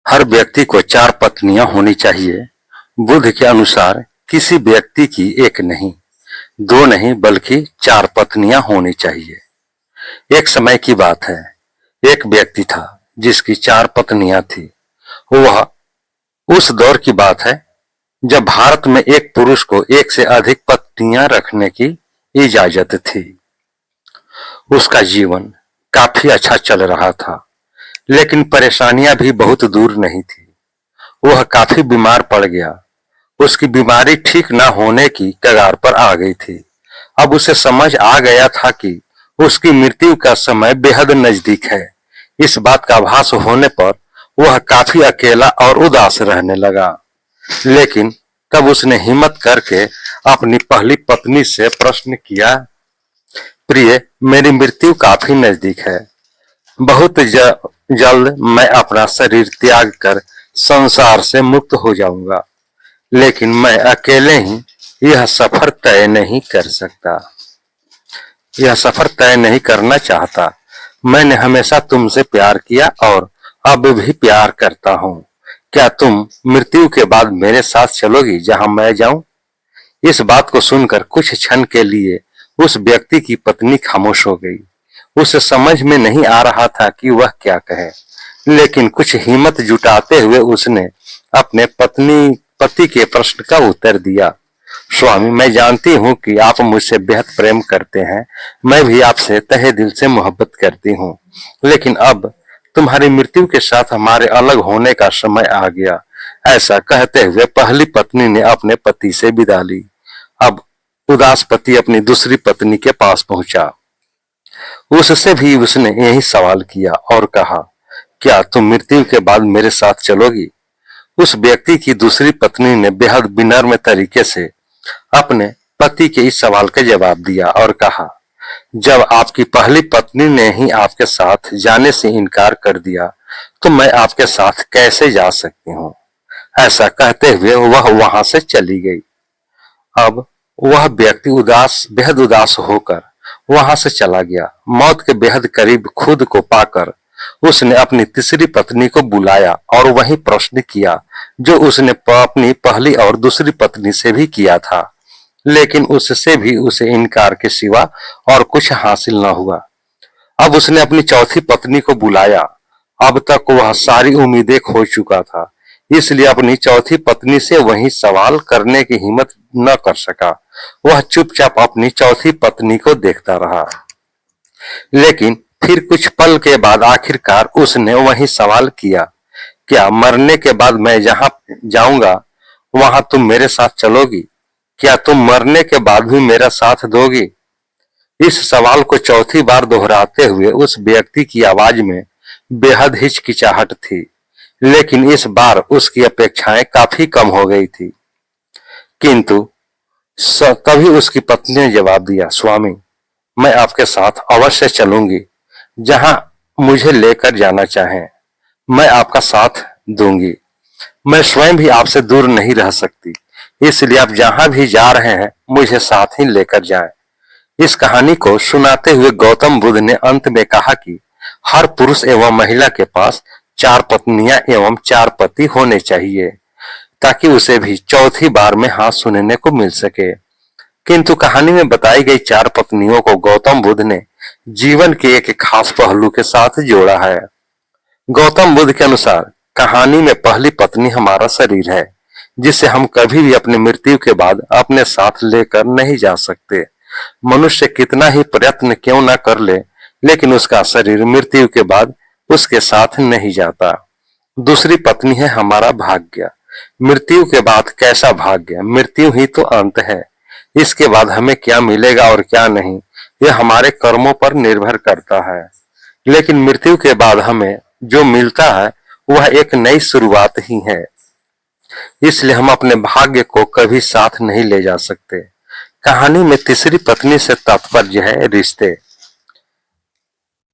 हर व्यक्ति को 4 पत्नियां होनी चाहिए। बुद्ध के अनुसार किसी व्यक्ति की एक नहीं, 2 नहीं बल्कि 4 पत्नियां होनी चाहिए। एक समय की बात है, एक व्यक्ति था जिसकी 4 पत्नियां थी। वह उस दौर की बात है जब भारत में एक पुरुष को एक से अधिक पत्नियां रखने की इजाजत थी। उसका जीवन काफी अच्छा चल रहा था, लेकिन परेशानियां भी बहुत दूर नहीं थी। वह काफी बीमार पड़ गया। उसकी बीमारी ठीक न होने की कगार पर आ गई थी। अब उसे समझ आ गया था कि उसकी मृत्यु का समय बेहद नजदीक है। इस बात का आभास होने पर वह काफी अकेला और उदास रहने लगा। लेकिन तब उसने हिम्मत करके अपनी पहली पत्नी से प्रश्न किया, प्रिय, मेरी मृत्यु काफी नजदीक है। बहुत जल्द मैं अपना शरीर त्याग कर संसार से मुक्त हो जाऊंगा, लेकिन मैं अकेले ही यह सफर तय नहीं कर सकता। यह सफर तय नहीं करना चाहता। मैंने हमेशा तुमसे प्यार किया और अब भी प्यार करता हूँ। क्या तुम मृत्यु के बाद मेरे साथ चलोगी जहां मैं जाऊं? इस बात को सुनकर कुछ क्षण के लिए उस व्यक्ति की पत्नी खामोश हो गई। उसे समझ में नहीं आ रहा था कि वह क्या कहे, लेकिन कुछ हिम्मत जुटाते हुए उसने अपने पति के प्रश्न का उत्तर दिया। स्वामी, मैं जानती हूँ कि आप मुझसे बेहद प्रेम करते हैं। मैं भी आपसे तहे दिल से मोहब्बत करती हूँ, लेकिन अब तुम्हारी मृत्यु के साथ हमारे अलग होने का समय आ गया। ऐसा कहते हुए पहली पत्नी ने अपने पति से विदा ली। अब उदास पति अपनी दूसरी पत्नी के पास पहुंचा। उससे भी उसने यही सवाल किया और कहा, क्या तुम मृत्यु के बाद मेरे साथ चलोगी? उस व्यक्ति की दूसरी पत्नी ने बेहद विनम्र तरीके से अपने पति के इस सवाल का जवाब दिया और कहा, जब आपकी पहली पत्नी ने ही आपके साथ जाने से इनकार कर दिया, तो मैं आपके साथ कैसे जा सकती हूँ? ऐसा कहते हुए वह वहां से चली गई। अब वह व्यक्ति बेहद उदास होकर वहां से चला गया। मौत के बेहद करीब खुद को पाकर उसने अपनी तीसरी पत्नी को बुलाया और वही प्रश्न किया जो उसने अपनी पहली और दूसरी पत्नी से भी किया था, लेकिन उससे भी उसे इनकार के सिवा और कुछ हासिल न हुआ। अब उसने अपनी चौथी पत्नी को बुलाया। अब तक वह सारी उम्मीदें खो चुका था, इसलिए अपनी चौथी पत्नी से वही सवाल करने की हिम्मत न कर सका। वह चुपचाप अपनी चौथी पत्नी को देखता रहा। लेकिन फिर कुछ पल के बाद आखिरकार उसने वही सवाल किया, क्या मरने के बाद मैं जहां जाऊंगा वहां तुम मेरे साथ चलोगी? क्या तुम मरने के बाद भी मेरा साथ दोगी? इस सवाल को चौथी बार दोहराते हुए उस व्यक्ति की आवाज में बेहद हिचकिचाहट थी, लेकिन इस बार उसकी अपेक्षाएं काफी कम हो गई थी। किंतु तभी उसकी पत्नी ने जवाब दिया, स्वामी, मैं आपके साथ अवश्य चलूंगी। जहां मुझे लेकर जाना चाहें, मैं आपका साथ दूंगी। मैं स्वयं भी आपसे दूर नहीं रह सकती, इसलिए आप जहां भी जा रहे हैं मुझे साथ ही लेकर जाएं। इस कहानी को सुनाते हुए गौतम बुद्ध ने अंत में कहा कि हर पुरुष एवं महिला के पास 4 पत्नियां एवं 4 पति होने चाहिए, ताकि उसे भी चौथी बार में हाँ सुनने को मिल सके। किंतु कहानी में बताई गई 4 पत्नियों को गौतम बुद्ध ने जीवन के एक खास पहलू के साथ जोड़ा है। गौतम बुद्ध के अनुसार कहानी में पहली पत्नी हमारा शरीर है, जिसे हम कभी भी अपनी मृत्यु के बाद अपने साथ लेकर नहीं जा सकते। मनुष्य कितना ही प्रयत्न क्यों न कर ले, लेकिन उसका शरीर मृत्यु के बाद उसके साथ नहीं जाता। दूसरी पत्नी है हमारा भाग्य। मृत्यु के बाद कैसा भाग्य? मृत्यु ही तो अंत है। इसके बाद हमें क्या मिलेगा और क्या नहीं, यह हमारे कर्मों पर निर्भर करता है। लेकिन मृत्यु के बाद हमें जो मिलता है वह एक नई शुरुआत ही है। इसलिए हम अपने भाग्य को कभी साथ नहीं ले जा सकते। कहानी में तीसरी पत्नी से तात्पर्य है रिश्ते।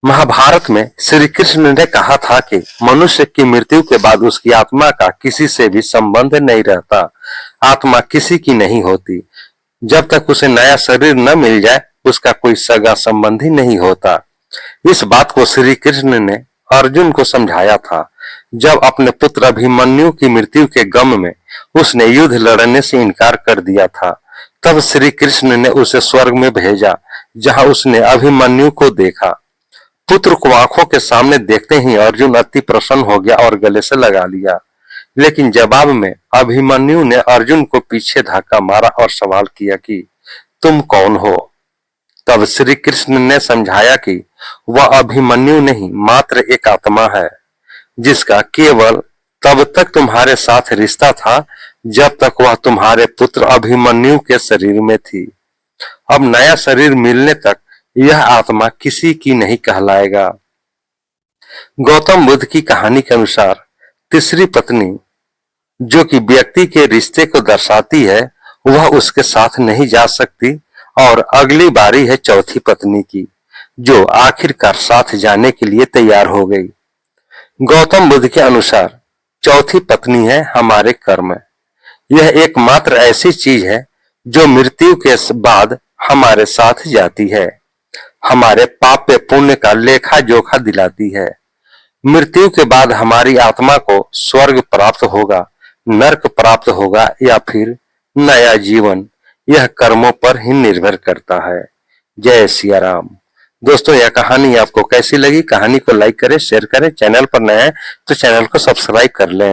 महाभारत में श्री कृष्ण ने कहा था कि मनुष्य की मृत्यु के बाद उसकी आत्मा का किसी से भी संबंध नहीं रहता। आत्मा किसी की नहीं होती। जब तक उसे नया शरीर न मिल जाए उसका कोई सगा संबंधी नहीं होता। इस बात को श्री कृष्ण ने अर्जुन को समझाया था। जब अपने पुत्र अभिमन्यु की मृत्यु के गम में उसने युद्ध लड़ने से इनकार कर दिया था, तब श्री कृष्ण ने उसे स्वर्ग में भेजा, जहां उसने अभिमन्यु को देखा। पुत्र को आंखों के सामने देखते ही अर्जुन अति प्रसन्न हो गया और गले से लगा लिया। लेकिन जवाब में अभिमन्यु ने अर्जुन को पीछे धक्का मारा और सवाल किया कि तुम कौन हो? तब श्री कृष्ण ने समझाया कि वह अभिमन्यु नहीं, मात्र एक आत्मा है, जिसका केवल तब तक तुम्हारे साथ रिश्ता था जब तक वह तुम्हारे पुत्र अभिमन्यु के शरीर में थी। अब नया शरीर मिलने तक यह आत्मा किसी की नहीं कहलाएगा। गौतम बुद्ध की कहानी के अनुसार तीसरी पत्नी, जो कि व्यक्ति के रिश्ते को दर्शाती है, वह उसके साथ नहीं जा सकती और अगली बारी है चौथी पत्नी की, जो आखिरकार साथ जाने के लिए तैयार हो गई। गौतम बुद्ध के अनुसार चौथी पत्नी है हमारे कर्म। यह एकमात्र ऐसी चीज है जो मृत्यु के बाद हमारे साथ जाती है, हमारे पाप पुण्य का लेखा जोखा दिलाती है। मृत्यु के बाद हमारी आत्मा को स्वर्ग प्राप्त होगा, नरक प्राप्त होगा या फिर नया जीवन, यह कर्मों पर ही निर्भर करता है। जय सिया राम। दोस्तों, यह कहानी आपको कैसी लगी? कहानी को लाइक करें, शेयर करें। चैनल पर नए हैं तो चैनल को सब्सक्राइब कर लें।